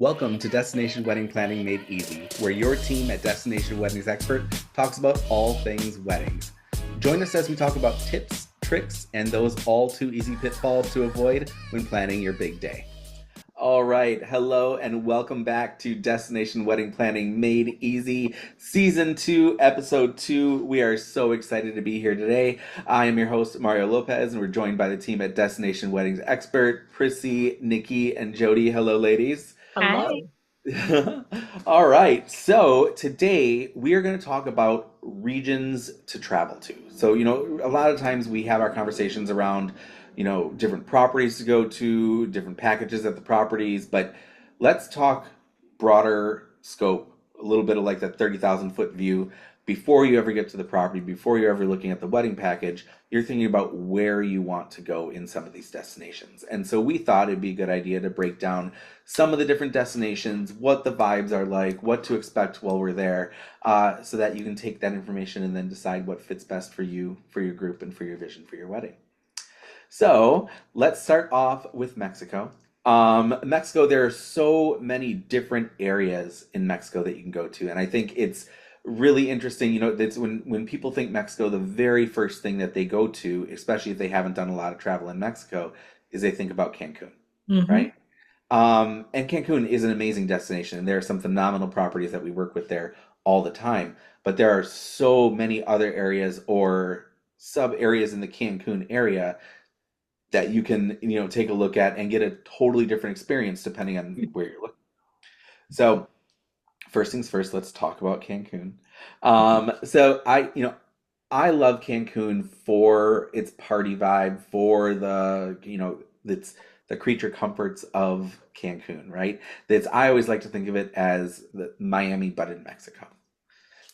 Welcome to Destination Wedding Planning Made Easy, where your team at Destination Weddings Expert talks about all things weddings. Join us as we talk about tips, tricks, and those all too easy pitfalls to avoid when planning your big day. All right, hello and welcome back to Destination Wedding Planning Made Easy, Season 2, Episode 2. We are so excited to be here today. I am your host, Mario Lopez, and we're joined by the team at Destination Weddings Expert, Prissy, Nikki, and Jody. Hello, ladies. Hi. Hello. All right, so today we are going to talk about regions to travel to. So, a lot of times we have our conversations around, different properties to go to, different packages at the properties, but let's talk broader scope, a little bit of like that 30,000 foot view. Before you ever get to the property, before you're ever looking at the wedding package, you're thinking about where you want to go in some of these destinations. And so we thought it'd be a good idea to break down some of the different destinations, what the vibes are like, what to expect while we're there, so that you can take that information and then decide what fits best for you, for your group, and for your vision for your wedding. So let's start off with Mexico. Mexico, there are so many different areas in Mexico that you can go to, and I think it's really interesting. That's when people think Mexico, the very first thing that they go to, especially if they haven't done a lot of travel in Mexico, is they think about Cancun, Hmm. right? And Cancun is an amazing destination, and there are some phenomenal properties that we work with there all the time. But there are so many other areas or sub areas in the Cancun area that you can, take a look at and get a totally different experience depending on where you're looking. So, first things first, let's talk about Cancun. I love Cancun for its party vibe, for it's the creature comforts of Cancun, right? I always like to think of it as the Miami, but in Mexico.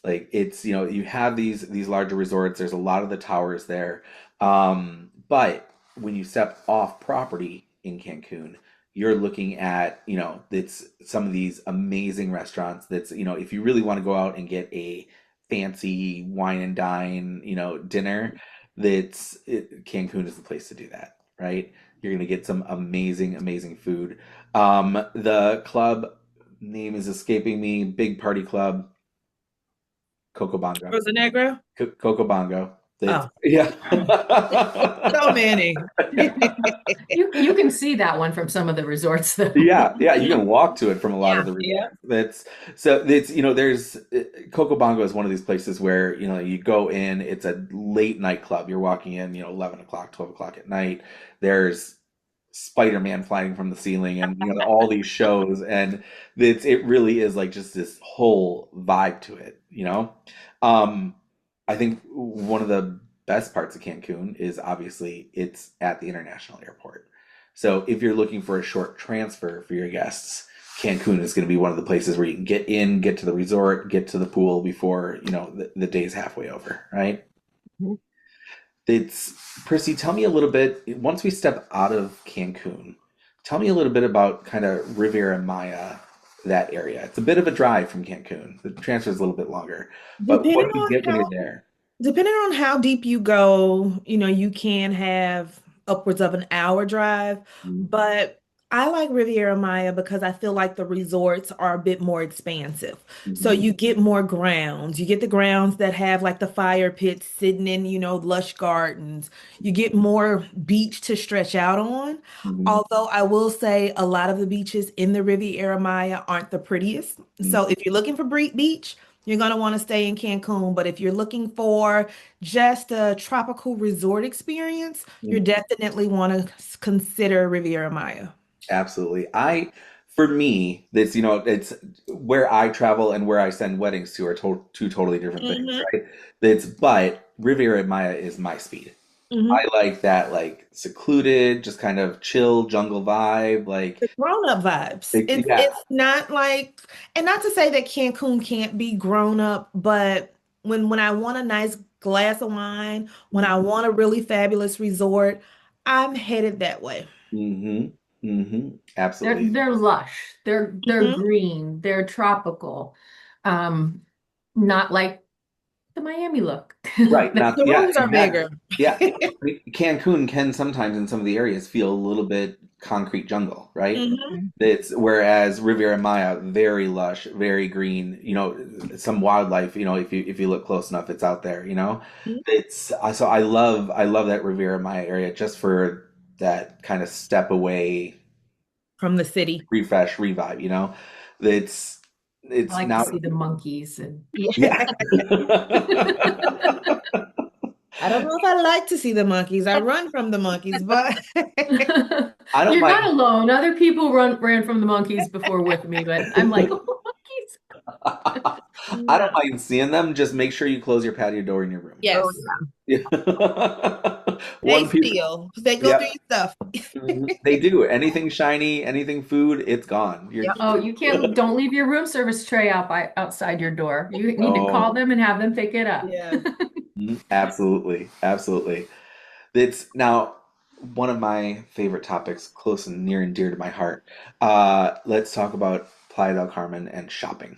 Like it's, you have these larger resorts. There's a lot of the towers there, but when you step off property in Cancun, you're looking at, it's some of these amazing restaurants. If you really want to go out and get a fancy wine and dine, dinner, Cancun is the place to do that, right? You're gonna get some amazing, amazing food. The club name is escaping me. Big party club. Coco Bongo. Was it Negril? Coco Bongo. It's Oh, yeah. so many. You can see that one from some of the resorts though. Yeah, yeah, you can walk to it from a lot of Yeah, the yeah. resorts. It's there's Coco Bongo is one of these places where you go in, it's a late night club. You're walking in, 11 o'clock, 12 o'clock at night. There's Spider-Man flying from the ceiling and all these shows, and it really is like just this whole vibe to it. I think one of the best parts of Cancun is obviously it's at the international airport. So if you're looking for a short transfer for your guests, Cancun is going to be one of the places where you can get in, get to the resort, get to the pool before, the day's halfway over, right? It's Prissy, tell me a little bit, once we step out of Cancun, tell me a little bit about kind of Riviera Maya, that area. It's a bit of a drive from Cancun. The transfer is a little bit longer. But Depending what do you on get when you're how there? Depending on how deep you go, you can have upwards of an hour drive, but I like Riviera Maya because I feel like the resorts are a bit more expansive. So Mm-hmm. you get more grounds. You get the grounds that have like the fire pits sitting in, lush gardens. You get more beach to stretch out on. Hmm. Although I will say a lot of the beaches in the Riviera Maya aren't the prettiest. So if you're looking for beach, you're going to want to stay in Cancun, but if you're looking for just a tropical resort experience, you Hmm. definitely want to consider Riviera Maya. Absolutely. For me, it's where I travel and where I send weddings to are two totally different things, Hmm. right? But Riviera Maya is my speed. I Hmm. like that, like secluded, just kind of chill jungle vibe. The grown-up vibes. It's Yeah. it's not like, and not to say that Cancun can't be grown up, but when I want a nice glass of wine, when I want a really fabulous resort, I'm headed that way. Mm-hmm. Mm-hmm. They're Absolutely. they're lush. They're Hmm. green. They're tropical. Um, Not like the Miami look. Right. Not, The yeah, rooms are exactly. bigger. Yeah. I mean, Cancun can sometimes in some of the areas feel a little bit concrete jungle, right? Hmm. Mhm. It's whereas Riviera Maya, very lush, very green, some wildlife, if you look close enough, it's out there, It's so I love that Riviera Maya area just for that kind of step away, From the city. refresh, revive, It's I it's like to now see the monkeys and yeah. Yeah. I don't know if I like to see the monkeys. I run from the monkeys, but I don't you're not mind. alone. Other people ran from the monkeys before with me, but I'm like, oh, monkeys. I don't no. mind seeing them. Just make sure you close your patio door in your room. Oh, Yes, Yeah. they One piece. steal. They go through Yep. your stuff. Mhm. They do. Anything shiny, anything food, it's gone. yeah. Oh, you can't, don't leave your room service tray outside your door. You need to call Oh, them and have them pick it up. Yes. absolutely. Absolutely. It's now one of my favorite topics, close and near and dear to my heart. Let's talk about Playa del Carmen and shopping.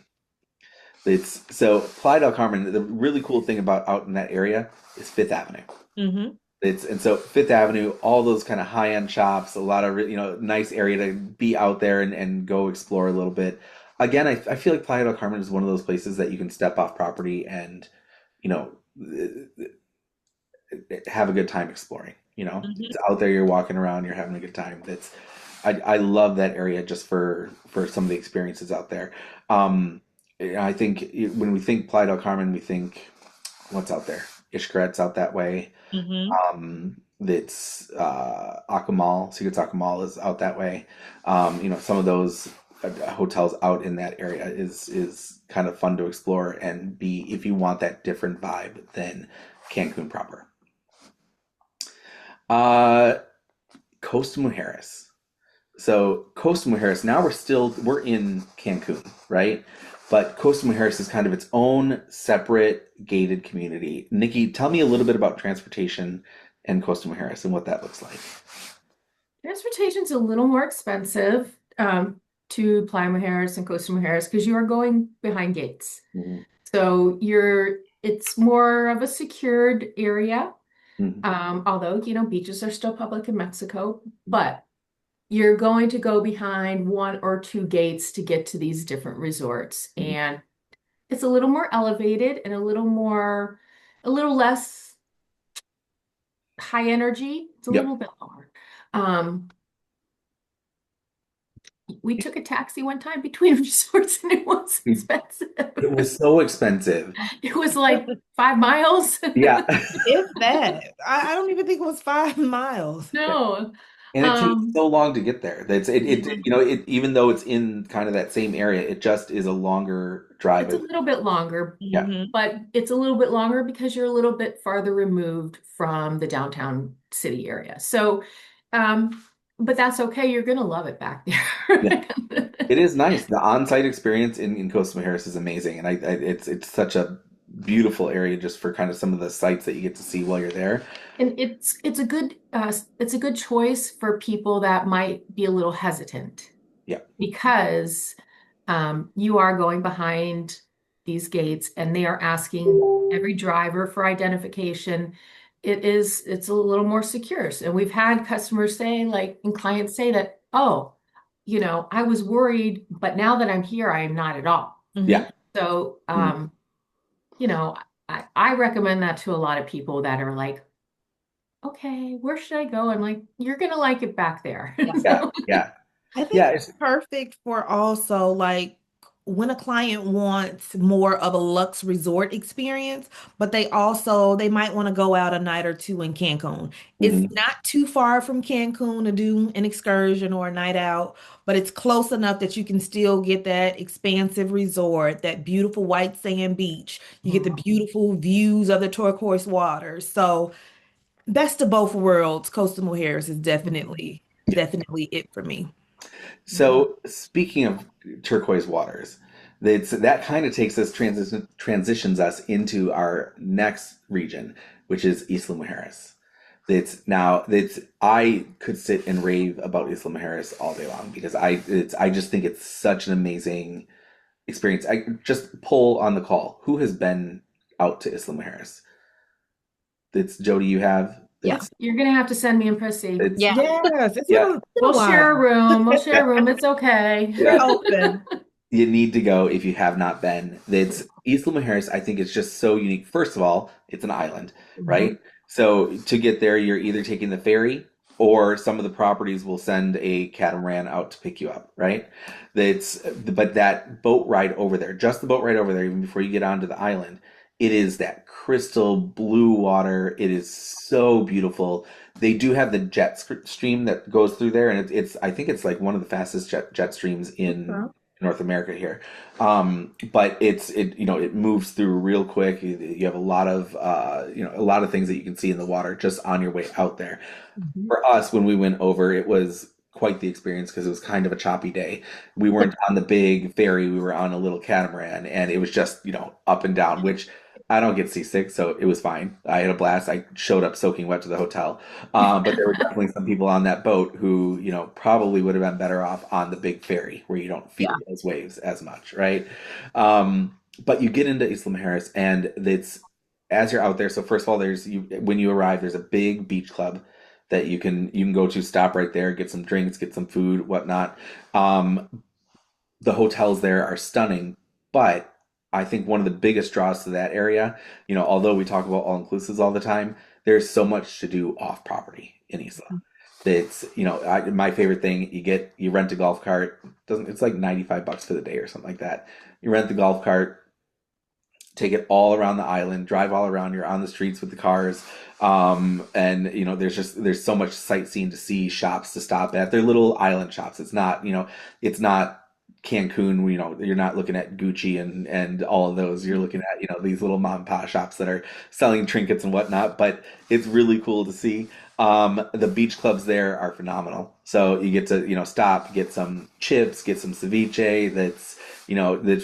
It's so Playa del Carmen, the really cool thing about out in that area is Fifth Avenue. Hmm. And so Fifth Avenue, all those kind of high-end shops, a lot of nice area to be out there and go explore a little bit. Again, I feel like Playa del Carmen is one of those places that you can step off property and you know have a good time exploring. It's Hmm. out there, you're walking around, you're having a good time. I love that area just for some of the experiences out there. Um, I think when we think Playa del Carmen, we think what's out there. Ishkaret's out that way. Hmm. That's Akumal, Secrets Akumal is out that way. Some of those hotels out in that area is kind of fun to explore and be if you want that different vibe than Cancun proper. Uh, Costa Mujeres. So Costa Mujeres, now we're in Cancun, right? But Costa Mujeres is kind of its own separate gated community. Nikki, tell me a little bit about transportation and Costa Mujeres and what that looks like. Transportation's a little more expensive to Playa Mujeres and Costa Mujeres because you are going behind gates. Mhm. So it's more of a secured area. Mhm. Although, beaches are still public in Mexico, but you're going to go behind one or two gates to get to these different resorts. Mhm. And it's a little more elevated and a little less high energy. It's a Yep. little bit lower. Um, we took a taxi one time between resorts and it was expensive. It was so expensive. It was like 5 miles. Yeah. If that, I don't even think it was 5 miles. No. And it takes Um, so long to get there. That's mhm. even though it's in kind of that same area, it just is a longer It's a drive. little bit longer, Yeah. Hmm. but it's a little bit longer because you're a little bit farther removed from the downtown city area. So, um, but that's okay. You're gonna love it back Yeah. there. It is nice. The on-site experience in Costa Mujeres is amazing, and it's such a beautiful area just for kind of some of the sights that you get to see while you're there. And it's a good choice for people that might be a little hesitant Yeah. because you are going behind these gates and they are asking every driver for identification. It's a little more secure. And we've had customers say, like, and clients say that, oh, I was worried, but now that I'm here, I am not at all. Hmm. Yeah. So, Mm. you know, I recommend that to a lot of people that are like, okay, where should I go? I'm like, you're gonna like it back there. Yeah. Yeah. Yeah. I think Yeah. it's perfect for also like when a client wants more of a luxe resort experience, but they might want to go out a night or two in Cancun. It's Mhm. not too far from Cancun to do an excursion or a night out, but it's close enough that you can still get that expansive resort, that beautiful white sand beach. You get the Mhm. beautiful views of the turquoise waters. So best of both worlds. Coastal Mujeres is definitely it for me. Mhm. So speaking of turquoise waters, that kind of takes us transitions us into our next region, which is Isla Mujeres. It's I could sit and rave about Isla Mujeres all day long because I just think it's such an amazing experience. I just pull on the call. Who has been out to Isla Mujeres. It's Jody, you have Yeah. it's You're gonna have to send me and Prissy. it's Yeah. Yes, it's yeah. been a We'll share a while. room. We'll share a room. It's okay. We're Yeah. open. You need to go if you have not been. It's Isla Mujeres, I think it's just so unique. First of all, it's an island, right? So to get there, you're either taking the ferry or some of the properties will send a catamaran out to pick you up, right? But that boat ride over there, just the boat ride over there, even before you get onto the island, it is that crystal blue water. It is so beautiful. They do have the stream that goes through there, and it's I think it's like one of the fastest jet streams in North America here. But it moves through real quick. You have a lot of a lot of things that you can see in the water just on your way out there. For us, when we went over, it was quite the experience because it was kind of a choppy day. We weren't on the big ferry, we were on a little catamaran, and it was just, up and down, which I don't get seasick, so it was fine. I had a blast. I showed up soaking wet to the hotel. But there were definitely some people on that boat who, probably would have been better off on the big ferry where you don't feel those waves as much, right? But you get into Isla Mujeres, and it's as you're out there. So first of all, when you arrive, there's a big beach club that you can go to, stop right there, get some drinks, get some food, whatnot. The hotels there are stunning, but I think one of the biggest draws to that area, although we talk about all inclusives all the time, there's so much to do off property in Isla. It's, my favorite thing, you rent a golf cart, it's like $95 for the day or something like that. You rent the golf cart, take it all around the island, drive all around, you're on the streets with the cars. And there's so much sightseeing to see, shops to stop at. They're little island shops. It's not Cancun, you're not looking at Gucci and all of those. You're looking at, these little mom and pop shops that are selling trinkets and whatnot, but it's really cool to see. The beach clubs there are phenomenal. So you get to, stop, get some chips, get some ceviche that's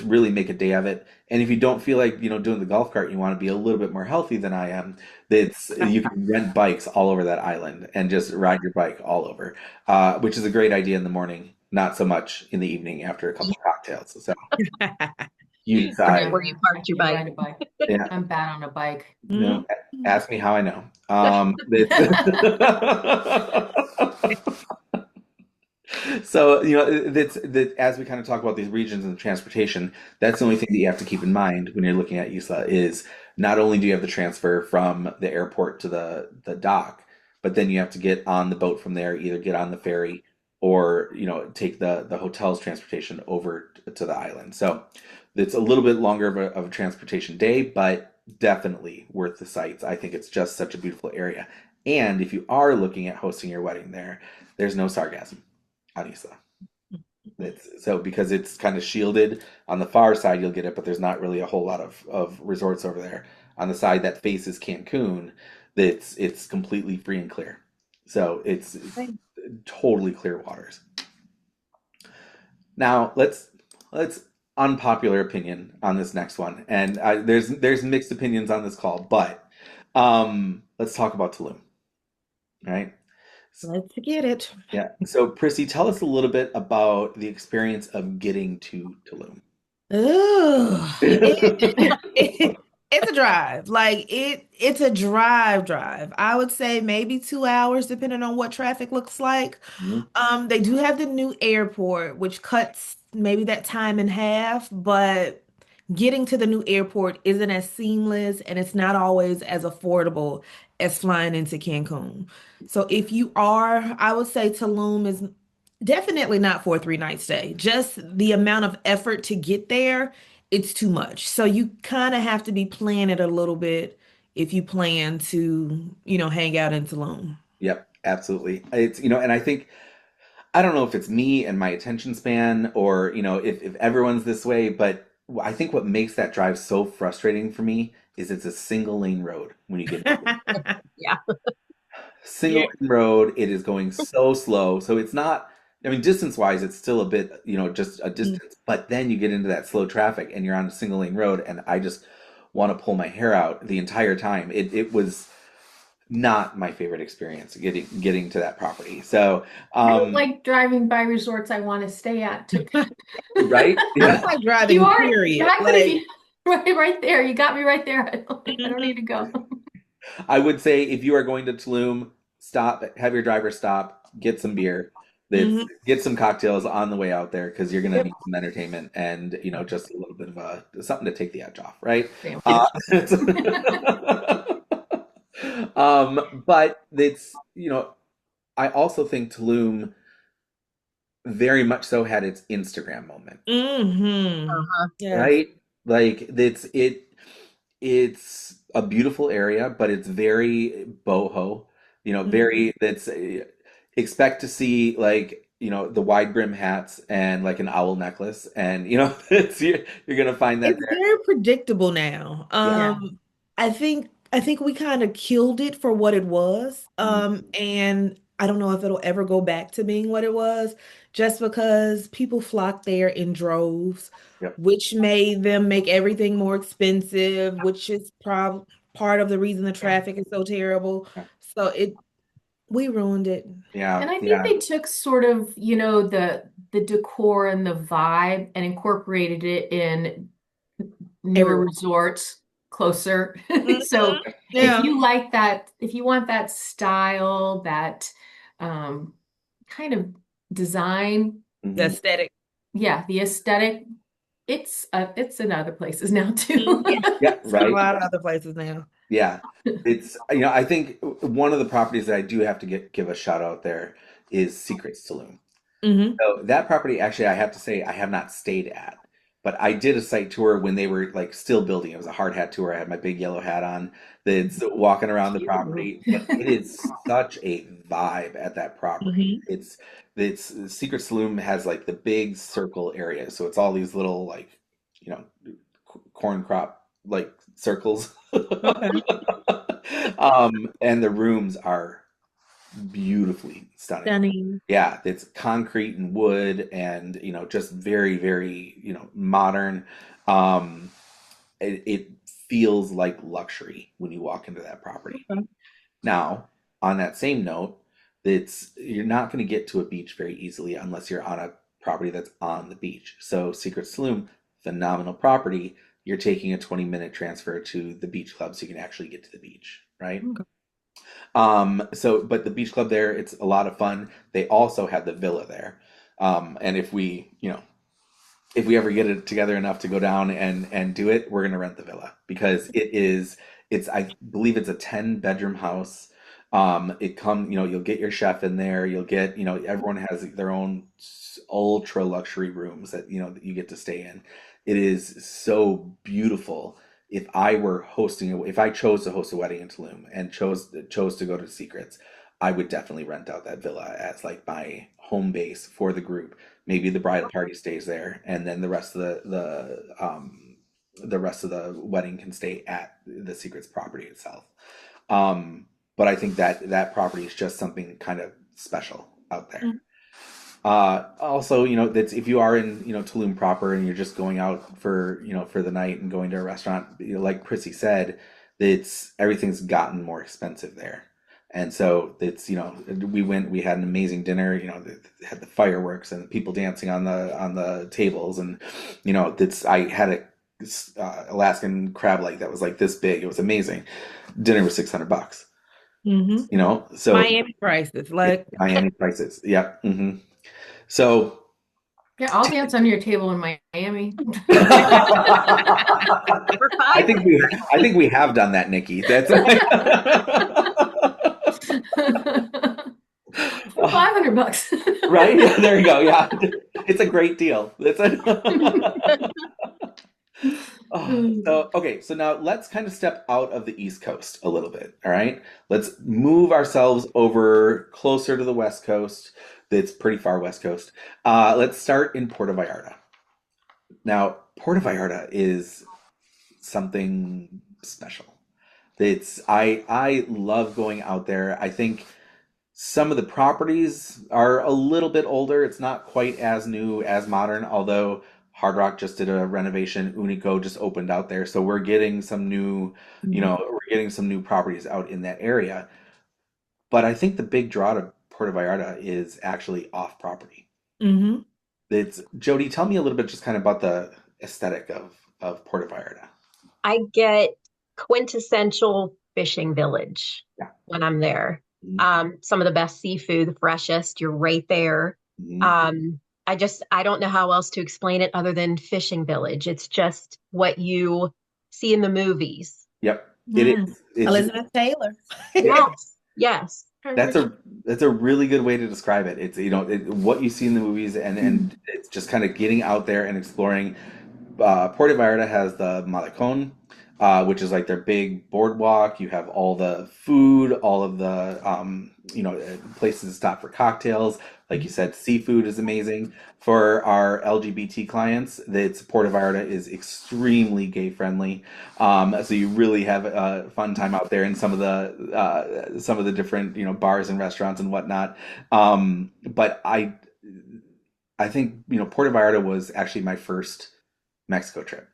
really make a day of it. And if you don't feel like, doing the golf cart, you want to be a little bit more healthy than I am, you can rent bikes all over that island and just ride your bike all over, which is a great idea in the morning. Not so much in the evening after a couple of cocktails. So you decide. Where you parked your bike. Ride a bike. Yeah. I'm bad on a bike. No, ask me how I know. So, as we kind of talk about these regions and the transportation, that's the only thing that you have to keep in mind when you're looking at Isla is not only do you have the transfer from the airport to the dock, but then you have to get on the boat from there, either get on the ferry or take the hotel's transportation over to the island. So it's a little bit longer of a transportation day, but definitely worth the sights. I think it's just such a beautiful area. And if you are looking at hosting your wedding there, there's no sargassum on Isla. Because it's kind of shielded. On the far side you'll get it, but there's not really a whole lot of resorts over there. On the side that faces Cancun, it's completely free and clear. So it's totally clear waters. Now let's unpopular opinion on this next one, and there's mixed opinions on this call, but let's talk about Tulum. All right. Let's get it. Yeah. So Prissy, tell us a little bit about the experience of getting to Tulum. Ooh, it's a drive. Like it's a drive. I would say maybe 2 hours, depending on what traffic looks like. They do have the new airport, which cuts maybe that time in half, but getting to the new airport isn't as seamless and it's not always as affordable as flying into Cancun. So if you are, I would say Tulum is definitely not for a 3 night stay. Just the amount of effort to get there, it's too much. So you kind of have to be planning it a little bit if you plan to, hang out in Tulum. Yep, absolutely. It's, and I think, I don't know if it's me and my attention span or, if everyone's this way, but I think what makes that drive so frustrating for me is it's a single lane road when you get Yeah. single lane road. It is going so slow. So it's not, distance wise, it's still a bit, just a distance, but then you get into that slow traffic and you're on a single lane road and I just want to pull my hair out the entire time. It was not my favorite experience getting to that property. So I don't like driving by resorts I want to stay at too. right? I Yeah. don't like driving, period. How could it be? right there. You got me right there. I don't need to Mhm. go. I would say if you are going to Tulum, stop, have your driver stop, get some beer, that's Mhm. get some cocktails on the way out there because you're gonna Yep. need some entertainment and just a little bit of something to take the edge off, right? Damn. Uh, but it's I also think Tulum very much so had its Instagram moment, Mhm. Uh-huh. Yes. right? Like it's a beautiful area, but it's very boho. Mhm. Very that's expect to see like the wide brim hats and like an owl necklace, and you're gonna find that It's there. very predictable now. Yeah. Yeah. I think we kind of killed it for what it was. And I don't know if it'll ever go back to being what it was, just because people flock there in droves, Yep. which made them make everything more expensive, which is part of the reason the Yeah. traffic is so terrible. Yeah. So we ruined it. Yeah. And I think Yeah. they took sort of, the decor and the vibe and incorporated it in newer Everywhere. resorts closer. So Mhm. if Yeah. you like that, if you want that style, that um, kind of design, The Hmm. aesthetic. yeah, the aesthetic, it's in other places now too. Yeah. Yeah. It's in a Right. lot of other places now. Yeah, it's I think one of the properties that I do have to give a shout out there is Secrets Saloon. Hmm. So that property, actually, I have to say I have not stayed at, but I did a site tour when they were like still building. It was a hard hat tour. I had my big yellow hat on. That's walking around the Cute. property, but it is such a vibe at that property. Hmm. It's Secret Saloon has like the big circle area, so it's all these little like you know corn crop like circles. Okay. And the rooms are beautifully stunning. Stunning. Yeah, it's concrete and wood and just very, very, modern. Um, it feels like luxury when you walk into that property. Okay. Now, on that same note, it's you're not going to get to a beach very easily unless you're on a property that's on the beach. So Secret Saloon, phenomenal property. You're taking a 20-minute transfer to the beach club so you can actually get to the beach, right? Okay. But the beach club there, it's a lot of fun. They also had the villa there. And if we ever get it together enough to go down and do it, we're gonna rent the villa because I believe it's a 10-bedroom house. You'll get your chef in there, you'll get, everyone has their own ultra luxury rooms that you get to stay in. It is so beautiful. If I chose to host a wedding in Tulum and chose to go to Secrets, I would definitely rent out that villa as like my home base for the group. Maybe the bridal party stays there, and then the rest of the wedding can stay at the Secrets property itself. But I think that property is just something kind of special out there. Also, that's if you are in, Tulum proper and you're just going out for the night and going to a restaurant, like Prissy said, everything's gotten more expensive there. And so we had an amazing dinner, they had the fireworks and the people dancing on the tables. And, I had a Alaskan crab leg that was like this big. It was amazing. Dinner was $600, Hmm. so Miami prices, it's like Miami prices. Yeah. So, Yeah, I'll dance under your table in Miami. For five. I think we have done that, Nikki. That's For $500. right. Yeah, there you go. Yeah, it's a great deal. So okay. So now let's kind of step out of the East Coast a little bit. All right. Let's move ourselves over closer to the West Coast. That's pretty far West Coast. Let's start in Puerto Vallarta. Now, Puerto Vallarta is something special. I love going out there. I think some of the properties are a little bit older. It's not quite as new, as modern, although Hard Rock just did a renovation. Unico just opened out there. So we're getting some new properties out in that area. But I think the big draw to Puerto Vallarta is actually off property. hmm It's Jody, tell me a little bit just kind of about the aesthetic of Puerto Vallarta. I get quintessential fishing village Yeah. when I'm there. Mhm. Some of the best seafood, the freshest, you're right there. Mhm. I don't know how else to explain it other than fishing village. It's just what you see in the movies. Yep. It Mm. is. It's Elizabeth Taylor. Yes, yes. that's a really good way to describe it. It's what you see in the movies, and it's just kind of getting out there and exploring. Puerto Vallarta has the Malecon, which is like their big boardwalk. You have all the food, all of the places to stop for cocktails. Like you said, seafood is amazing. For our LGBT clients, that's Puerto Vallarta is extremely gay friendly. So you really have a fun time out there in some of the different bars and restaurants and whatnot. But I think Puerto Vallarta was actually my first Mexico trip.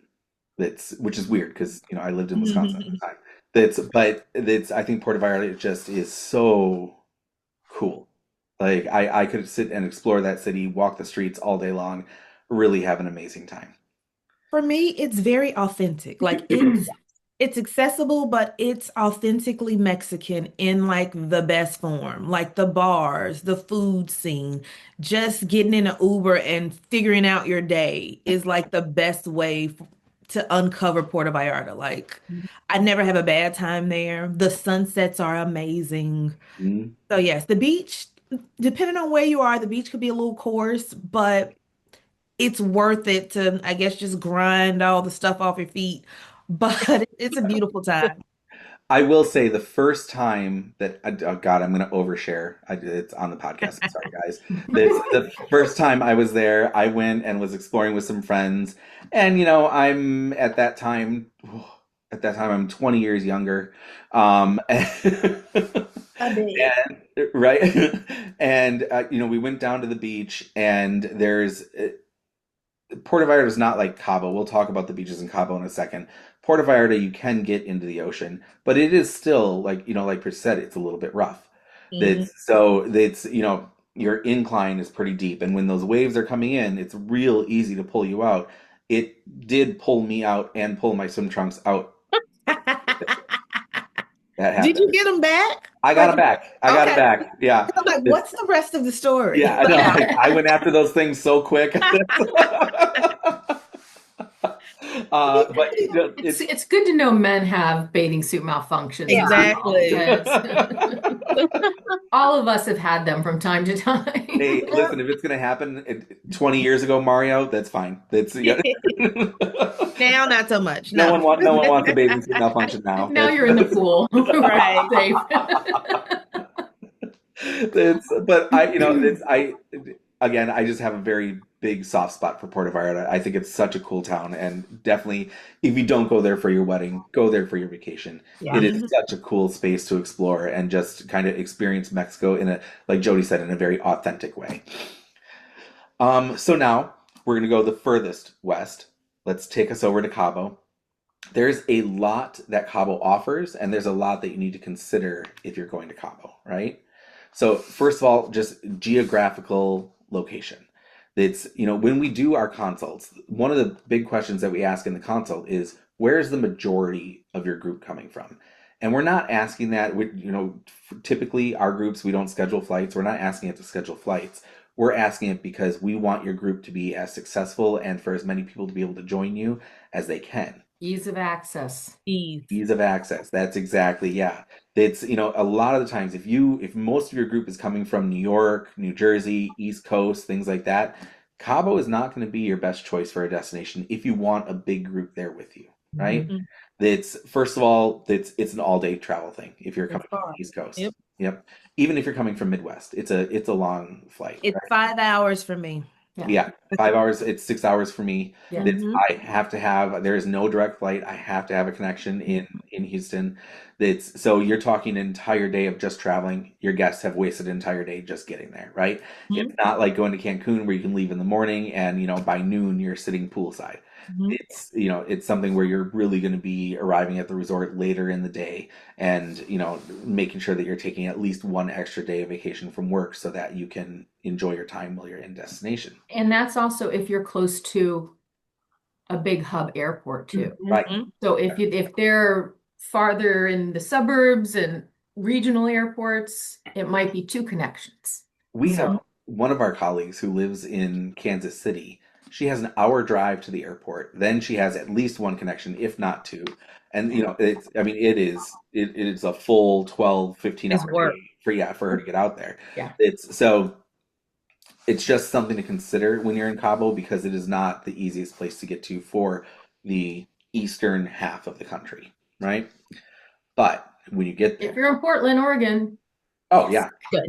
Which is weird because I lived in Wisconsin at the time. That's I think Puerto Vallarta just is so cool. Like I could sit and explore that city, walk the streets all day long, really have an amazing time. For me, it's very authentic. Like it's accessible, but it's authentically Mexican in like the best form. Like the bars, the food scene, just getting in an Uber and figuring out your day is like the best way to uncover Puerto Vallarta. Like I never have a bad time there. The sunsets are amazing. Mhm. So yes, the beach, depending on where you are, the beach could be a little coarse, but it's worth it to, I guess, just grind all the stuff off your feet. But it's a beautiful time. I will say the first time that oh God, I'm going to overshare. It's on the podcast. I'm sorry, guys. The first time I was there, I went and was exploring with some friends, and I'm at that time I'm 20 years younger, and, I bet. right, and we went down to the beach, and there's Puerto Vallarta is not like Cabo. We'll talk about the beaches in Cabo in a second. Puerto Vallarta, you can get into the ocean, but it is still like Chris said, it's a little bit rough. Mhm. That's your incline is pretty deep, and when those waves are coming in, it's real easy to pull you out. It did pull me out and pull my swim trunks out. That Did you happened. get them back? I got Like, it back. I got it okay. back. Yeah. I'm like, It's, what's the rest of the story? yeah, I know. I went after those things so quick. But It's good to know men have bathing suit malfunctions as Yeah. well, Exactly. because all of us have had them from time to time. hey, listen, if it's gonna happen 20 years ago, Mario, that's fine. That's yeah. Now, not so much. No No. no one wants a bathing suit malfunction now. Now you're in the pool. Right. Safe. But I again, I just have a very big soft spot for Puerto Vallarta. I think it's such a cool town, and definitely, if you don't go there for your wedding, go there for your vacation. Yeah. It is Mhm. such a cool space to explore and just kind of experience Mexico like Jody said, in a very authentic way. So now we're gonna go the furthest west. Let's take us over to Cabo. There's a lot that Cabo offers, and there's a lot that you need to consider if you're going to Cabo, right? So, first of all, just geographical location. It's, when we do our consults, one of the big questions that we ask in the consult is where's the majority of your group coming from? And we're not asking that, typically our groups, we don't schedule flights. We're not asking it to schedule flights. We're asking it because we want your group to be as successful and for as many people to be able to join you as they can. Ease of access. Ease. Ease of access. That's exactly, yeah. It's, a lot of the times if most of your group is coming from New York, New Jersey, East Coast, things like that, Cabo is not going to be your best choice for a destination if you want a big group there with you, right? Mhm. That's first of all, it's an all-day travel thing if you're It's coming from far. the East Coast. Yep. Yep. Even if you're coming from Midwest, it's a long flight, It's right? 5 hours for me. Yeah. Yeah, 5 hours. It's 6 hours for me. Yeah. That's Mhm. I have to have. There is no direct flight. I have to have a connection in Houston. That's so you're talking an entire day of just traveling. Your guests have wasted an entire day just getting there, right? It's Mhm. not like going to Cancun where you can leave in the morning and by noon you're sitting poolside. Mhm. It's something where you're really going to be arriving at the resort later in the day and making sure that you're taking at least one extra day of vacation from work so that you can enjoy your time while you're in destination. And that's also if you're close to a big hub airport too. Right. Mhm. So if they're farther in the suburbs and regional airports, it might be two connections. We have Mhm. one of our colleagues who lives in Kansas City. She has an hour drive to the airport. Then she has at least one connection, if not two. And it's I mean it is a full 12, 15 It's hour work. day for her to get out there. Yeah. It's just something to consider when you're in Cabo because it is not the easiest place to get to for the eastern half of the country, right? But when you get If there, you're in Portland, Oregon, oh yes. yeah,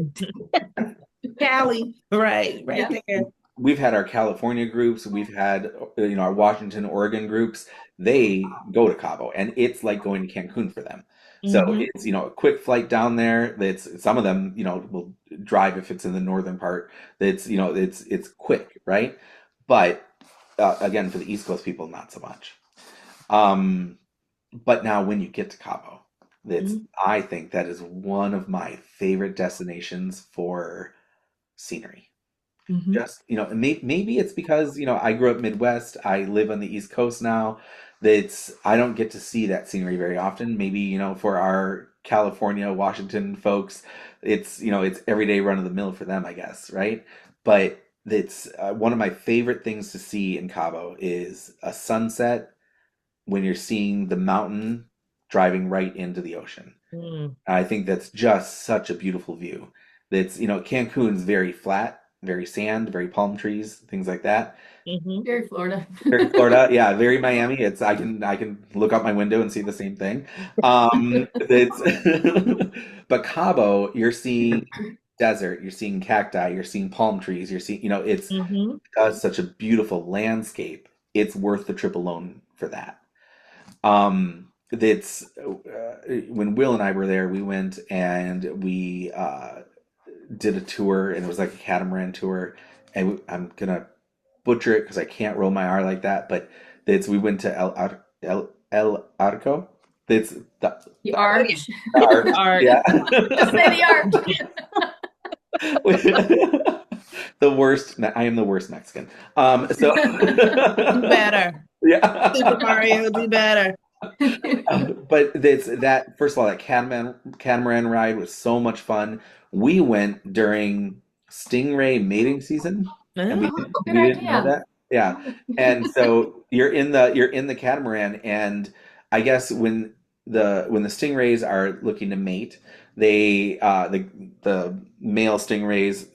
Good. Cali, right Yeah. there. we've had our California groups, we've had our Washington, Oregon groups. They go to Cabo, and it's like going to Cancun for them. So Mhm. it's a quick flight down there. That's some of them will drive if it's in the northern part. That's it's quick, right? But again, for the East Coast people, not so much. Um, but now when you get to Cabo, that's Mhm. I think that is one of my favorite destinations for scenery. Mhm. Just maybe it's because I grew up Midwest. I live on the East Coast now. That's I don't get to see that scenery very often. Maybe for our California, Washington folks, it's everyday run of the mill for them, I guess, right? But it's one of my favorite things to see in Cabo is a sunset when you're seeing the mountain driving right into the ocean. Mm. I think that's just such a beautiful view. That's Cancun's very flat, very sand, very palm trees, things like that. Mhm. Very Florida. Very Florida, yeah, very Miami. It's I can look out my window and see the same thing. It's but Cabo, you're seeing desert, you're seeing cacti, you're seeing palm trees, you're seeing it's Mhm. such a beautiful landscape. It's worth the trip alone for that. That's when Will and I were there, we went and we did a tour, and it was like a catamaran tour. And I'm gonna butcher it because I can't roll my R like that, but it's we went to El Arco. It's The Oh yeah, arch. the arch, the art. yeah. Just say the arch. The worst. I am the worst Mexican. So Do better. Super yeah. Mario, do better. But it's that first of all, that catamaran ride was so much fun. We went during stingray mating season, and we Oh, didn't Good we didn't know idea. that. Yeah, and so you're in the catamaran, and I guess when the stingrays are looking to mate, they the male stingrays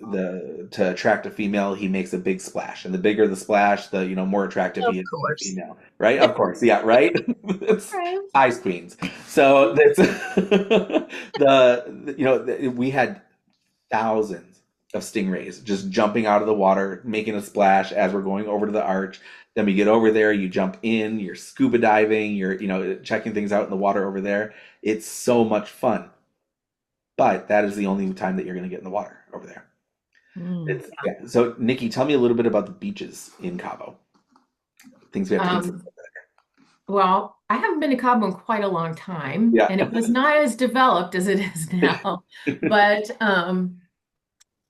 to attract a female, he makes a big splash, and the bigger the splash, the more attractive Of he is to the course. female, right? Of course, yeah, right. It's Right. ice queens. So that's we had thousands of stingrays just jumping out of the water, making a splash as we're going over to the arch. Then we get over there, you jump in, you're scuba diving, you're checking things out in the water over there. It's so much fun. But that is the only time that you're going to get in the water over there. Mm. It's yeah. So Nikki, tell me a little bit about the beaches in Cabo. Things we have to consider. Um, well, I haven't been to Cabo in quite a long time, Yeah. and it was not as developed as it is now. But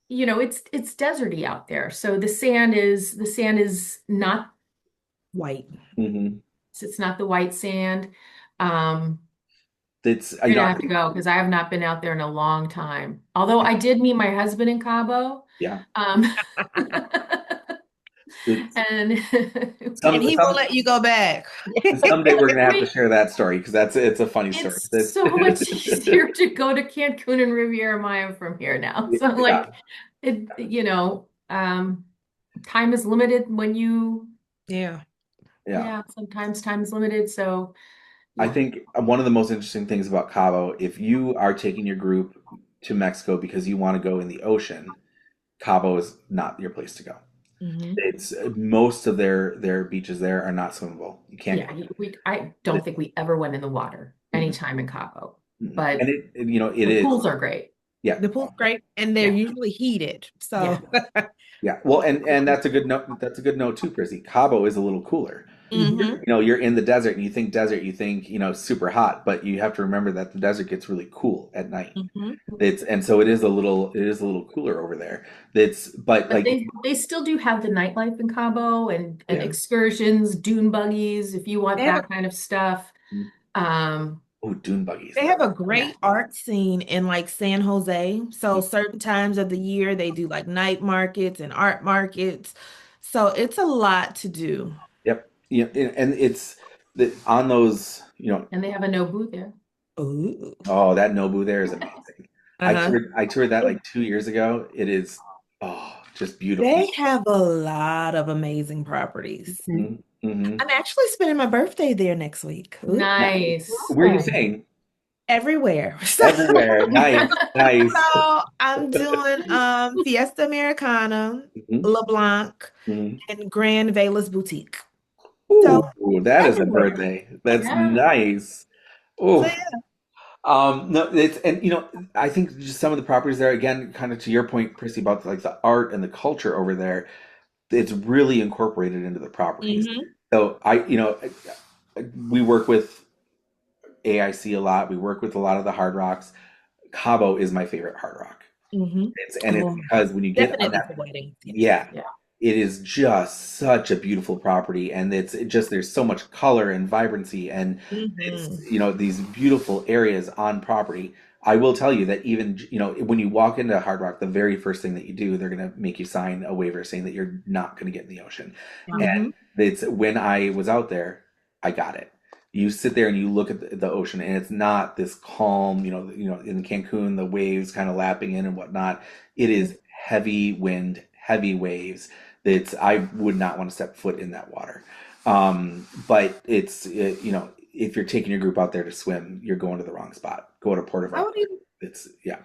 it's deserty out there. So the sand is not White. hmm it's not the white sand. Um, It's you're gonna have to go because I have not been out there in a long time. Although I did meet my husband in Cabo. yeah. Um, It's and And he will let you go back. someday we're gonna have to we share that story because it's a funny story. it's so much easier to go to Cancun and Riviera Maya from here now. So Yeah, like time is limited when you Yeah. yeah. sometimes time is limited. So I yeah. think one of the most interesting things about Cabo, if you are taking your group to Mexico because you want to go in the ocean, Cabo is not your place to go. Mhm. It's most of their beaches there are not swimmable. You can't Yeah, go I don't think we ever went in the water there. Mhm, anytime in Cabo, mhm. but And it the is, pools are great. yeah. The pool's great, and they're Yeah. usually heated. Yeah. So Yeah. Well, and that's a good note. That's a good note too, Chrissy. Cabo is a little cooler. Mm-hmm. You're in the desert and you think desert, you think, super hot, but you have to remember that the desert gets really cool at night. Mm-hmm. And so it is a little cooler over there. But But like, they still do have the nightlife in Cabo and yeah. excursions, dune buggies, if you want They have a that kind of stuff. Um, Oh, dune buggies. they have a yeah. great art scene in like San Jose. So certain times of the year they do like night markets and art markets. So it's a lot to do. Yep. Yeah, and it's on those, And they have a Nobu there. Ooh. oh, that Nobu there is amazing. I Uh-huh. toured I toured that like 2 years ago. It is, just beautiful. They have a lot of amazing properties. Mhm. Hmm. I'm actually spending my birthday there next week. Ooh. Nice. Where are you staying? Everywhere. Everywhere. Nice, nice. So I'm doing Fiesta Americana, Hmm. LeBlanc, Hmm. and Grand Velas Boutique. So Ooh, that is a everywhere. birthday. That's Yeah. nice. So Oh, yeah. no, and I think just some of the properties there, again, kind of to your point, Chrissy, about like the art and the culture over there, it's really incorporated into the properties. Hmm. So we work with AIC a lot. We work with a lot of the hard rocks. Cabo is my favorite hard rock. Hmm. It's Oh, because when you get on definitely that, for weddings. Yes. yeah, Yeah. it is just such a beautiful property, and there's so much color and vibrancy, and it's Hmm. these beautiful areas on property. I will tell you that even when you walk into Hard Rock, the very first thing that you do, they're gonna make you sign a waiver saying that you're not gonna get in the ocean. And Hmm. it's when I was out there, I got it. You sit there and you look at the ocean, and it's not this calm, in Cancun, the waves kind of lapping in and whatnot. It is heavy wind, heavy waves. I would not want to step foot in that water. But if you're taking your group out there to swim, you're going to the wrong spot. Go to Puerto I Vallarta. would even Yeah.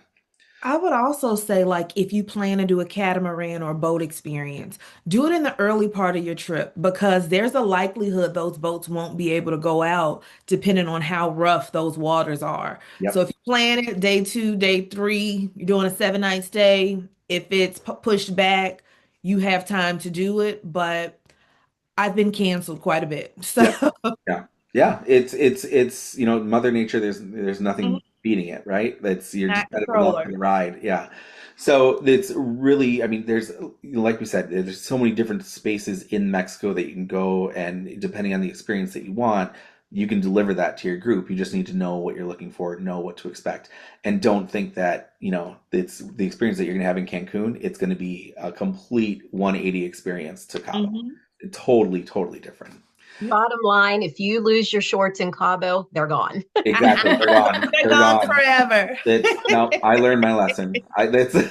I would also say, like, if you plan to do a catamaran or boat experience, do it in the early part of your trip because there's a likelihood those boats won't be able to go out depending on how rough those waters are. So Yep. if you plan it day two, day three, you're doing a 7 night stay. If it's pushed back, you have time to do it. But I've been canceled quite a bit. So, Yep. Yeah. Yeah. It's Mother Nature. There's Mhm. nothing beating it, right? You're Not just kind of along for controller. the ride. Yeah. So it's really, I mean, like we said, there's so many different spaces in Mexico that you can go, and depending on the experience that you want, you can deliver that to your group. You just need to know what you're looking for, know what to expect, and don't think that, it's the experience that you're going to have in Cancun. It's going to be a complete 180 experience to Cabo. Hmm. Totally, totally different. Yep. Bottom line, if you lose your shorts in Cabo, they're gone. Exactly. They're gone. They're They're gone gone. forever. No, I learned my lesson. That's You need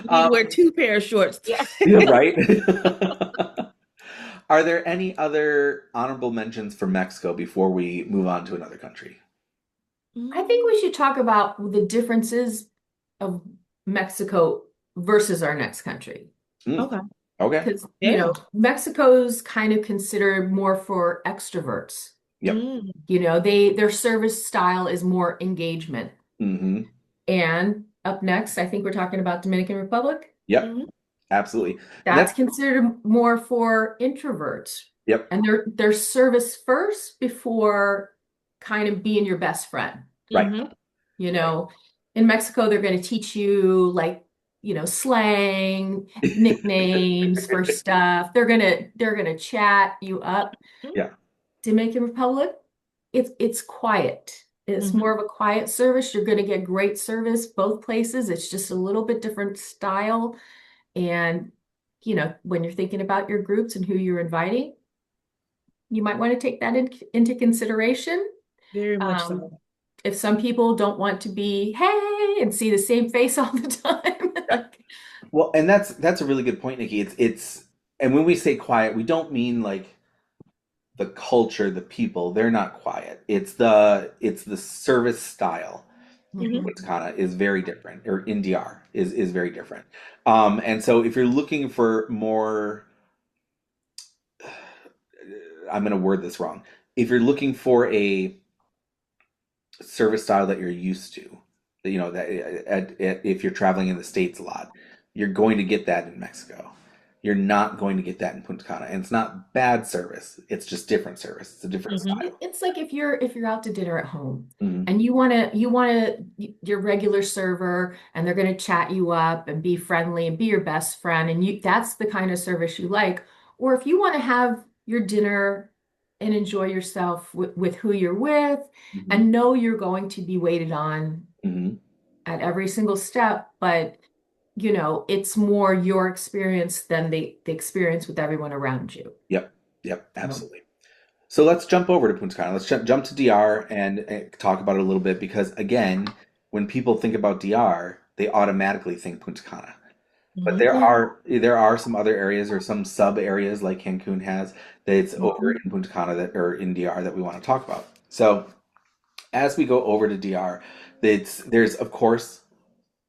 to um, wear two pair of shorts. Yeah. yeah, right. Are there any other honorable mentions for Mexico before we move on to another country? I think we should talk about the differences of Mexico versus our next country. Mm, Okay. okay. Because, Yeah. Mexico's kind of considered more for extroverts. Yep. Mm. Their service style is more engagement. Hmm. And up next, I think we're talking about Dominican Republic. Yep. Mhm. Absolutely. And That's considered more for introverts. yep. And they're service first before kind of being your best friend. Right. Mhm. You know, in Mexico, they're going to teach you like, slang, nicknames for stuff. They're gonna chat you up. Yeah. Dominican Republic, it's quiet. It's Mhm. more of a quiet service. You're going to get great service both places. It's just a little bit different style. And, when you're thinking about your groups and who you're inviting, you might want to take that into consideration. Very much Um, so. if some people don't want to be, hey, and see the same face all the time. Yeah. Well, and that's a really good point, Nikki. And when we say quiet, we don't mean like the culture, the people. They're not quiet. It's the service style. Mhm. Mhm. With Cana is very different, or in DR is very different. And so if you're looking for more, I'm going to word this wrong. If you're looking for a service style that you're used to, that if you're traveling in the States a lot, you're going to get that in Mexico. You're not going to get that in Punta Cana. And it's not bad service. It's just different service. It's a different Mhm. style. It's like if you're out to dinner at home Mhm. and you want to your regular server and they're going to chat you up and be friendly and be your best friend and you that's the kind of service you like. Or if you want to have your dinner and enjoy yourself with who you're with Mhm. and know you're going to be waited on Mhm. at every single step, but it's more your experience than the experience with everyone around you. Yep. Yep. So, Absolutely. So let's jump over to Punta Cana. Let's jump to DR and talk about it a little bit because, again, when people think about DR, they automatically think Punta Cana. But Mhm. there are some other areas or some sub areas like Cancun has that's over mhm. in Punta Cana that or in DR that we want to talk about. So as we go over to DR, there's of course,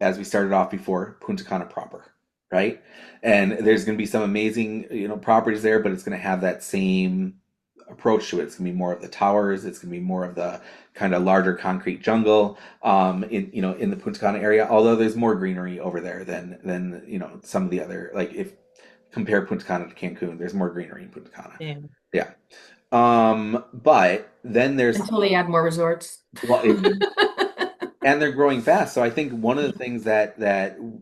as we started off before, Punta Cana proper, right? And there's going to be some amazing, properties there, but it's going to have that same approach to it. It's going to be more of the towers. It's going to be more of the kind of larger concrete jungle, in the Punta Cana area. Although there's more greenery over there than some of the other, like if compare Punta Cana to Cancun, there's more greenery in Punta Cana. Yeah. Yeah. But then there's Until they add more resorts. well, Mhm. and they're growing fast. So I think one of the things that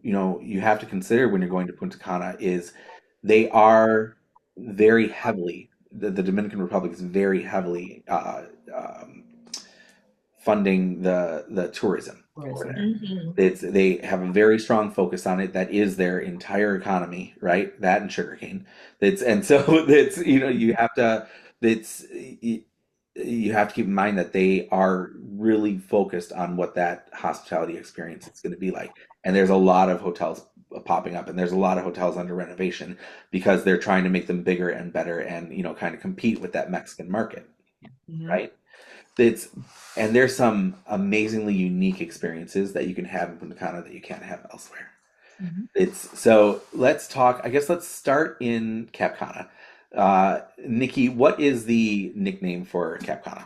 you have to consider when you're going to Punta Cana is they are very heavily the Dominican Republic is very heavily um, funding the tourism over Tourism. there. Mhm. They have a very strong focus on it. That is their entire economy, right? That and sugarcane. And so it's you have to it's you have to keep in mind that they are really focused on what that hospitality experience is going to be like. And there's a lot of hotels popping up, and there's a lot of hotels under renovation because they're trying to make them bigger and better, and kind of compete with that Mexican market, Mhm. right? It's and there's some amazingly unique experiences that you can have in Punta Cana that you can't have elsewhere. Mhm. It's so let's talk. I guess let's start in Cap Cana. Nikki, what is the nickname for Cap Cana?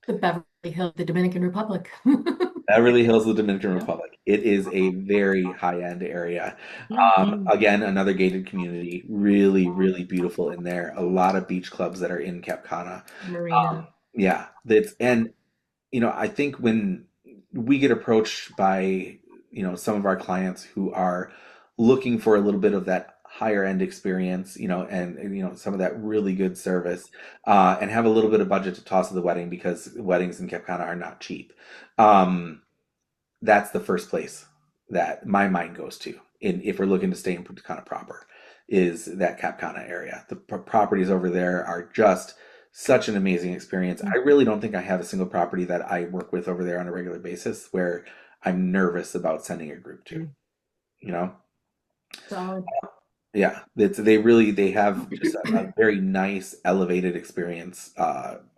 The Beverly Hills, the Dominican Republic. Beverly Hills, the Dominican Yeah. Republic. It is a very high-end area. Mhm. Again, another gated community. Really, really beautiful in there. A lot of beach clubs that are in Cap Cana. Marina. Yeah, that's and I think when we get approached by, some of our clients who are looking for a little bit of that higher end experience, and some of that really good service, and have a little bit of budget to toss at the wedding because weddings in Cap Cana are not cheap. Um, that's the first place that my mind goes to if we're looking to stay in Punta Cana proper is that Cap Cana area. The properties over there are just such an amazing experience. I really don't think I have a single property that I work with over there on a regular basis where I'm nervous about sending a group to, you know? Solid. Yeah, they have just a very nice elevated experience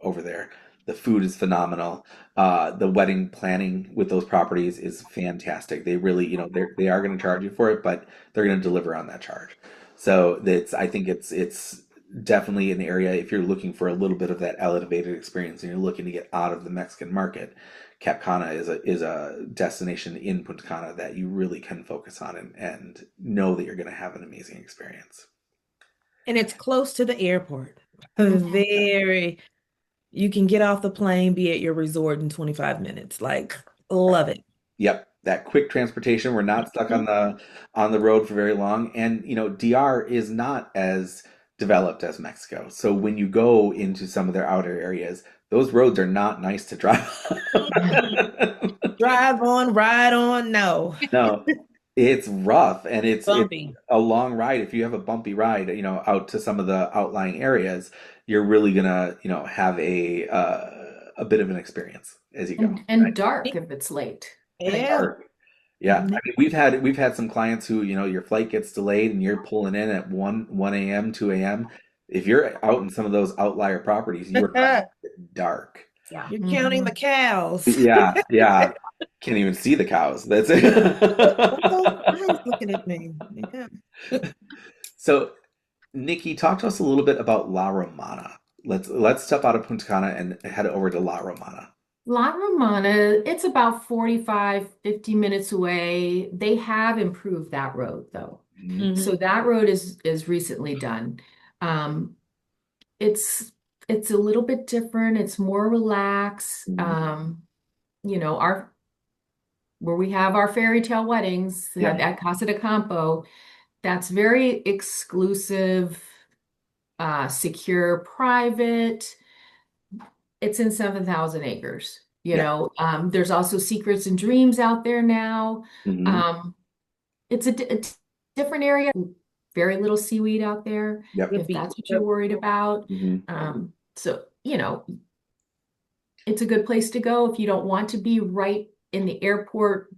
over there. The food is phenomenal. The wedding planning with those properties is fantastic. They really, they are going to charge you for it, but they're going to deliver on that charge. So that's I think it's definitely an area if you're looking for a little bit of that elevated experience and you're looking to get out of the Mexican market. Cap Cana is a destination in Punta Cana that you really can focus on and know that you're going to have an amazing experience. And it's close to the airport. Mhm. Very, you can get off the plane, be at your resort in 25 minutes. Like, love it. Yep, that quick transportation. We're not stuck on the road for very long, and DR is not as developed as Mexico. So when you go into some of their outer areas, those roads are not nice to drive on. Drive on, ride on. No, No, it's rough and it's bumpy. a long ride. If you have a bumpy ride, out to some of the outlying areas, you're really gonna, have a bit of an experience as you go, And right? dark if it's late. And Yeah. dark. Yeah. I mean, we've had some clients who, your flight gets delayed and you're pulling in at 1 a.m., 2 a.m. If you're out in some of those outlier properties, you are finding it dark. Yeah. You're counting the cows. Yeah, yeah. Can't even see the cows. That's What those it. eyes looking at me? Yeah. So, Nikki, talk to us a little bit about La Romana. Let's step out of Punta Cana and head over to La Romana. La Romana, it's about 45, 50 minutes away. They have improved that road though. Mhm. Mhm. So that road is recently done. Um, it's it's a little bit different. It's more relaxed. Mhm. Our where we have our fairy tale weddings Yep. at Casa de Campo, that's very exclusive, secure, private. It's in 7,000 acres. Yeah. There's also Secrets and Dreams out there now. Hmm. Um, it's a different area, very little seaweed out there, Yep. Good if beach. that's what you're Yep. worried about. Hmm. So, it's a good place to go if you don't want to be right in the airport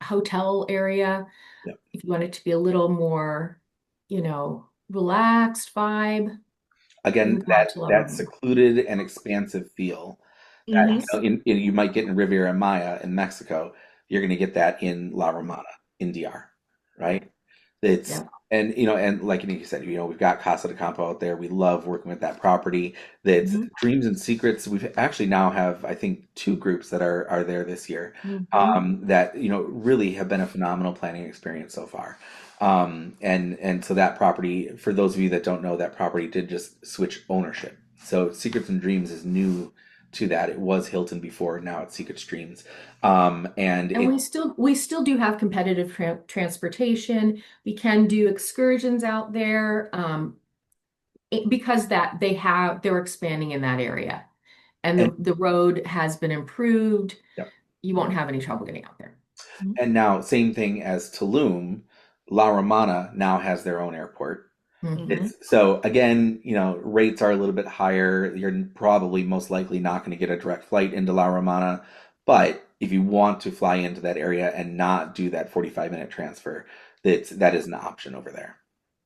hotel area. Yep. If you want it to be a little more, relaxed vibe, you Again, can come out to La that Romana. secluded and expansive feel that Hmm. you might get in Riviera Maya in Mexico, you're going to get that in La Romana in DR, right? It's Yeah. and like you said, we've got Casa de Campo out there. We love working with that property. That's Mhm. Dreams and Secrets. We've actually now have, I think, two groups that are there this year, Mhm. that really have been a phenomenal planning experience so far. And so that property, for those of you that don't know, that property did just switch ownership. So Secrets and Dreams is new to that. It was Hilton before, now it's Secrets Dreams. And And it we still do have competitive transportation. We can do excursions out there, because they're expanding in that area, and and the road has been improved. yeah. You won't have any trouble getting out there. Mhm. And now, same thing as Tulum, La Romana now has their own airport. Mhm. It's so again, rates are a little bit higher. You're probably most likely not going to get a direct flight into La Romana, but if you want to fly into that area and not do that 45-minute transfer, that is an option over there.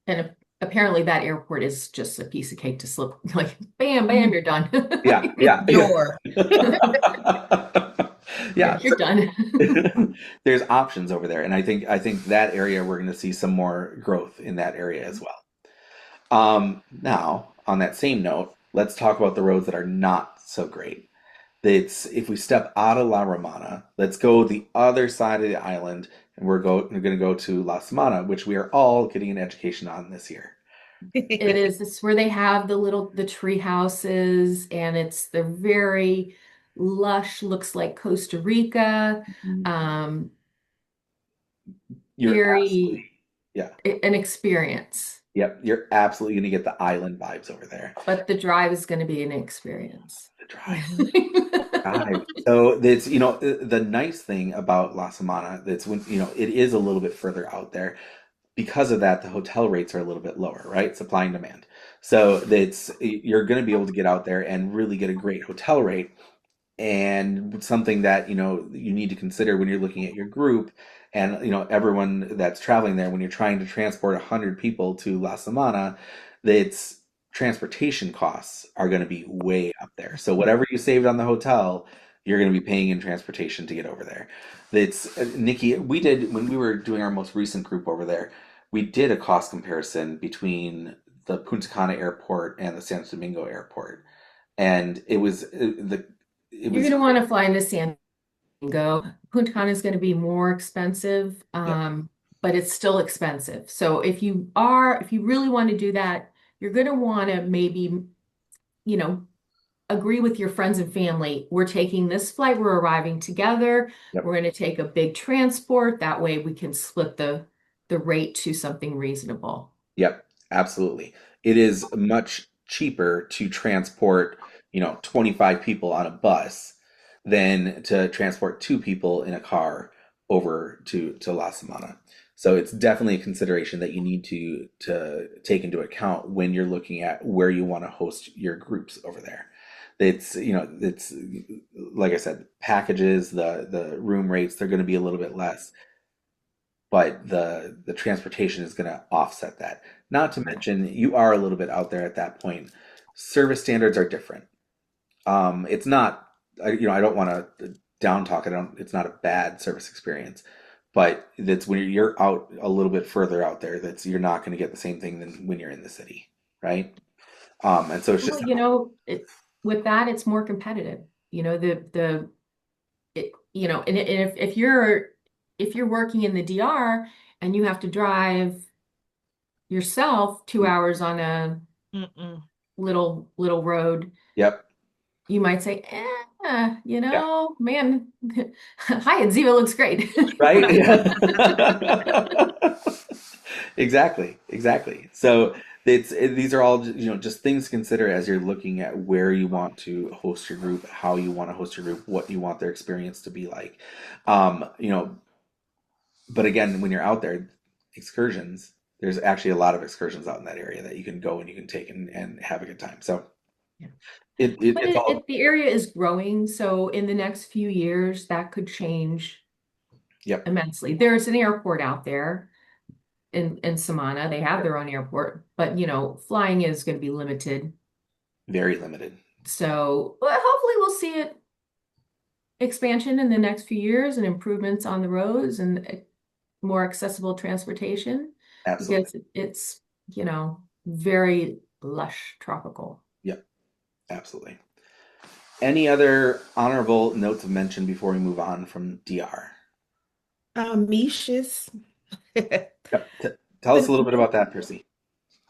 And apparently that airport is just a piece of cake to slip, like bam, bam, you're done. Yeah, yeah, Door. yeah. You're done. There's options over there, and I think that area we're going to see some more growth in that area as well. Now, on that same note, let's talk about the roads that are not so great. It's if we step out of La Romana, let's go the other side of the island, and we're going to go to La Samana, which we are all getting an education on this year. It is. It's where they have the tree houses, and they're very lush, looks like Costa Rica. Um, You're absolutely, very yeah, an experience, yep, you're absolutely going to get the island vibes over there. but the drive is going to be an experience. The drive. Right. So that's the nice thing about La Samana that's when it is a little bit further out there. Because of that, the hotel rates are a little bit lower, right? Supply and demand. So that's you're going to be able to get out there and really get a great hotel rate. And something that you need to consider when you're looking at your group and everyone that's traveling there when you're trying to transport 100 people to La Samana, that's transportation costs are going to be way up there. So whatever you saved on the hotel, you're going to be paying in transportation to get over there. That's Nikki, we did when we were doing our most recent group over there, we did a cost comparison between the Punta Cana airport and the Santo Domingo airport, and it You're was going to want to fly into San Diego. Punta Cana is going to be more expensive, yeah, but it's still expensive. So if you really want to do that, you're going to want to maybe, you know, agree with your friends and family. We're taking this flight, we're arriving together. yep, We're going to take a big transport. That way we can split the rate to something reasonable. yep, absolutely. It is much cheaper to transport 25 people on a bus than to transport two people in a car over to La Samana. So it's definitely a consideration that you need to take into account when you're looking at where you want to host your groups over there. It's like I said, packages, the room rates, they're going to be a little bit less, but the transportation is going to offset that. Not to Yeah. mention, you are a little bit out there at that point. Service standards are different. It's not, I don't want to down talk it. It's not a bad service experience, but that's when you're out a little bit further out there. That's you're not going to get the same thing than when you're in the city, right? And so it's Well, just with that, it's more competitive. And if you're working in the DR and you have to drive yourself 2 hours on a Mm-mm. little road, Yep. you might say, Yeah. man, hi, and Ziva looks great. Right? Yeah. Exactly. Exactly. So these are all, just things to consider as you're looking at where you want to host your group, how you want to host your group, what you want their experience to be like. Um, you know, but again, when you're out there, excursions, there's actually a lot of excursions out in that area that you can go and you can take and have a good time. So Yeah. But it's all, the area is growing, so in the next few years, that could change yep, immensely. There's an airport out there in Samaná. They have their own airport, but flying is going to be limited. very limited. So, well, hopefully we'll see it expansion in the next few years and improvements on the roads and more accessible transportation Absolutely. because it's, very lush tropical. Yep, absolutely. Any other honorable notes of mention before we move on from DR? Misha's. Yep. Tell us a The, little bit about that, Percy.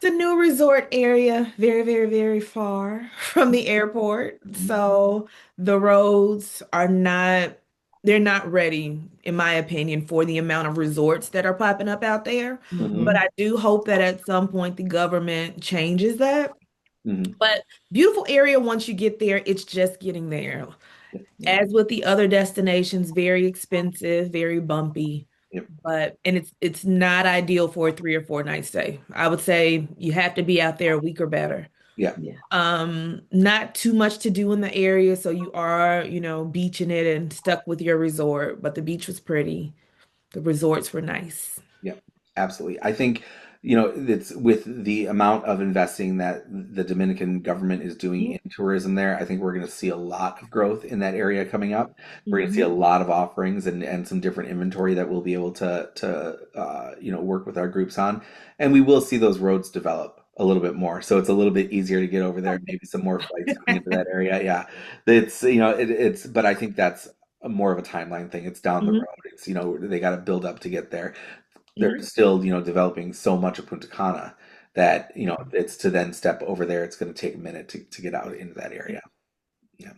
the new resort area, very, very, very far from the airport. Mhm. So the roads are not, they're not ready, in my opinion, for the amount of resorts that are popping up out there. But Hmm. Mhm. I do hope that at some point the government changes that. Hmm. But beautiful area once you get there, it's just getting there. Yep. Yeah. As with the other destinations, very expensive, very bumpy. Yep. But and it's not ideal for a 3 or 4 night stay. I would say you have to be out there a week or better. Yeah. Yeah. Not too much to do in the area, so you are, beaching it and stuck with your resort, but the beach was pretty. The resorts were nice. Yeah, absolutely. I think, it's with the amount of investing that the Dominican government is doing in tourism there, I think we're going to see a lot of growth in that area coming up. We're going to see a Mhm. lot of offerings and some different inventory that we'll be able to work with our groups on. And we will see those roads develop a little bit more. So it's a little bit easier to get over there, maybe some more flights coming into that area. Yeah. But I think that's more of a timeline thing. It's down the Mhm. road. It's, they got to build up to get there. They're Mhm. still, developing so much of Punta Cana that, it's to then step over there. It's going to take a minute to get out into that area. Yeah.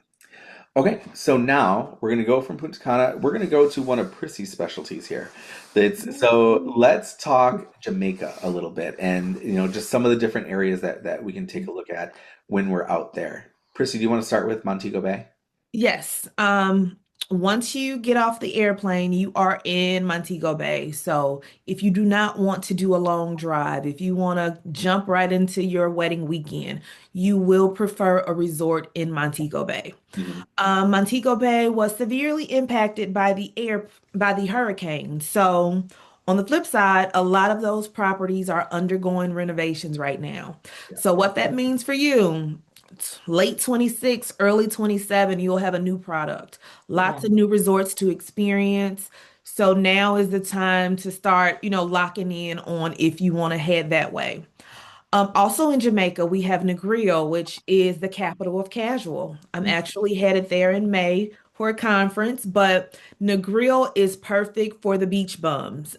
Okay, so now we're going to go from Punta Cana. We're going to go to one of Prissy's specialties here. So let's talk Jamaica a little bit, and just some of the different areas that we can take a look at when we're out there. Prissy, do you want to start with Montego Bay? Yes. Once you get off the airplane, you are in Montego Bay. So if you do not want to do a long drive, if you want to jump right into your wedding weekend, you will prefer a resort in Montego Bay. Hmm. Montego Bay was severely impacted by the hurricane. So on the flip side, a lot of those properties are undergoing renovations right now. Yeah. So what that means for you, late 26, early 27, you'll have a new product. Yeah. Lots of new resorts to experience. So now is the time to start, locking in on if you want to head that way. Also in Jamaica, we have Negril, which is the capital of casual. I'm actually headed there in May for a conference, but Negril is perfect for the beach bums.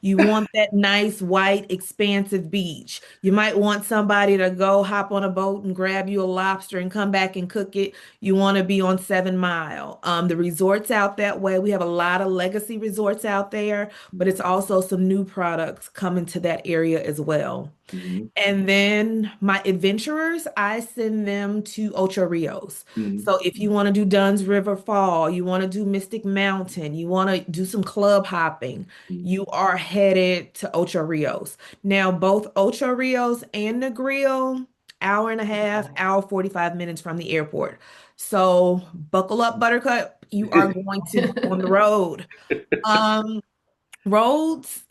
You want that nice, white, expansive beach. You might want somebody to go hop on a boat and grab you a lobster and come back and cook it. You want to be on 7 Mile. The resorts out that way, we have a lot of legacy resorts out there, but it's also some new products coming to that area as well. Hmm. And then my adventurers, I send them to Ocho Rios. Hmm. So if you want to do Dunn's River Fall, you want to do Mystic Mountain, you want to do some club hopping, you are headed to Ocho Rios. Now, both Ocho Rios and Negril, hour and a half, hour 45 minutes from the airport. So buckle up, Buttercup. You are going to be on the road. Um, Roads,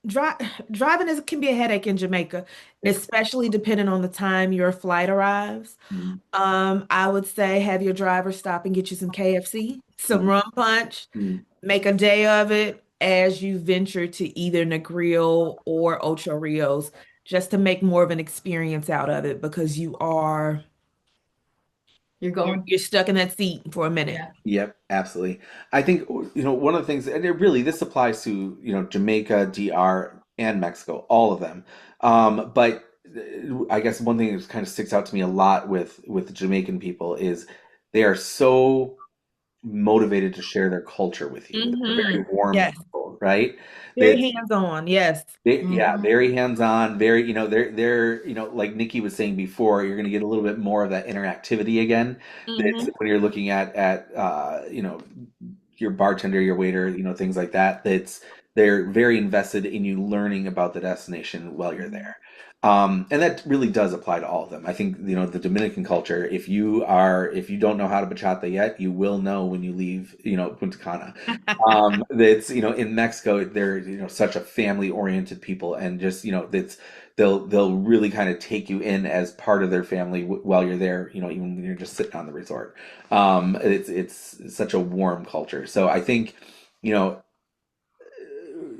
dri driving can be a headache in Jamaica, Yeah. especially depending on the time your flight arrives. Hmm. I would say have your driver stop and get you some KFC, some Hmm. rum punch, Hmm. make a day of it as you venture to either Negril or Ocho Rios, just to make more of an experience out of it because You're you're going. you're stuck in that seat for a minute. Yeah. Yep, absolutely. I think, one of the things, and this applies to, Jamaica, DR. and Mexico, all of them. But I guess one thing that kind of sticks out to me a lot with Jamaican people is they are so motivated to share their culture with you. They're Hmm. very warm Yes. people, right? Very They, hands-on. Yes. yeah, Mhm. very hands-on, very, they're, like Nikki was saying before, you're going to get a little bit more of that interactivity again. That's Hmm. when you're looking at your bartender, your waiter, things like that. They're very invested in you learning about the destination while you're there. And that really does apply to all of them. I think, the Dominican culture, if you don't know how to bachata yet, you will know when you leave, Punta Cana. That's, in Mexico, they're, such a family-oriented people, and just, that's they'll really kind of take you in as part of their family while you're there, even when you're just sitting on the resort. It's such a warm culture. So I think, you know,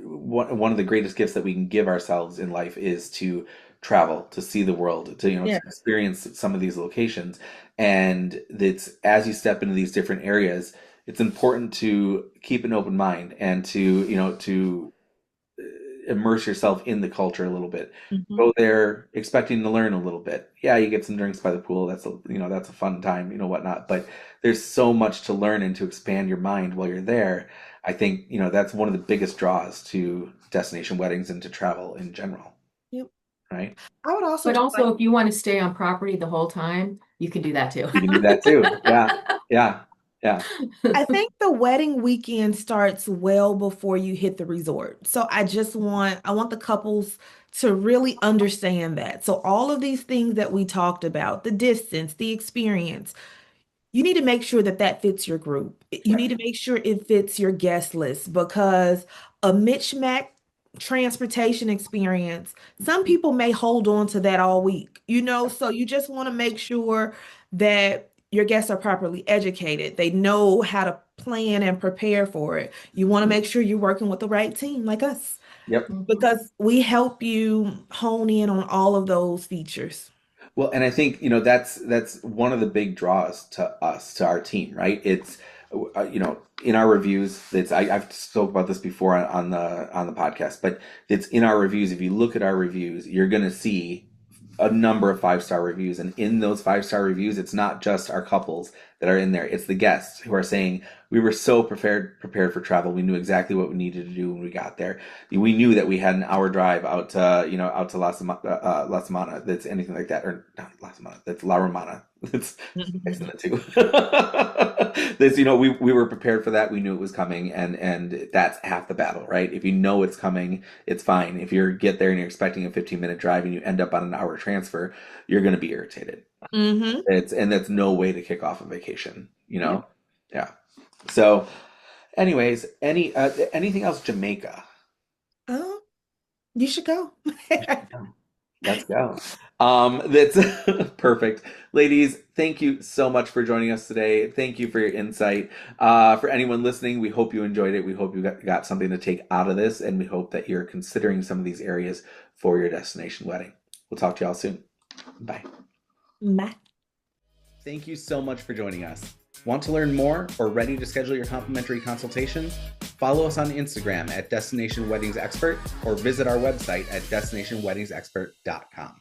one of the greatest gifts that we can give ourselves in life is to travel, to see the world, to Yeah. experience some of these locations. And that's as you step into these different areas, it's important to keep an open mind and to immerse yourself in the culture a little bit. Hmm. Go there expecting to learn a little bit. Yeah, you get some drinks by the pool. That's a fun time, whatnot. But there's so much to learn and to expand your mind while you're there. I think, that's one of the biggest draws to destination weddings and to travel in general, Yep. right? I would also But just like, also, if you want to stay on property the whole time, you can do that too. You can do that too. Yeah, yeah, yeah. I think the wedding weekend starts well before you hit the resort. So I want the couples to really understand that. So all of these things that we talked about, the distance, the experience, you need to make sure that that fits your group. You need Right. to make sure it fits your guest list because a mismatch transportation experience, some people may hold on to that all week, so you just want to make sure that your guests are properly educated. They know how to plan and prepare for it. You want to make sure you're working with the right team like us Yep. Mhm. because we help you hone in on all of those features. Well, and I think, that's one of the big draws to us, to our team, right? It's in our reviews, I've spoke about this before on the podcast, but it's in our reviews. If you look at our reviews, you're going to see a number of 5-star reviews, and in those 5-star reviews, it's not just our couples that are in there, it's the guests who are saying we were so prepared for travel. We knew exactly what we needed to do when we got there. We knew that we had an hour drive out to La Samana, that's anything like that, or not La Samana, that's La Romana. That's mixing the two. This, we were prepared for that. We knew it was coming, and that's half the battle, right? If you know it's coming, it's fine. If you get there and you're expecting a 15-minute drive and you end up on an hour transfer, you're going to be irritated. Hmm. And that's no way to kick off a vacation, Yep. Yeah. So, anyways, anything else Jamaica? Oh, you should go. Let's go. That's perfect. Ladies, thank you so much for joining us today. Thank you for your insight. For anyone listening, we hope you enjoyed it. We hope you got something to take out of this, and we hope that you're considering some of these areas for your destination wedding. We'll talk to y'all soon. Bye. Bye. Thank you so much for joining us. Want to learn more or ready to schedule your complimentary consultation? Follow us on Instagram at Destination Weddings Expert or visit our website at destinationweddingsexpert.com.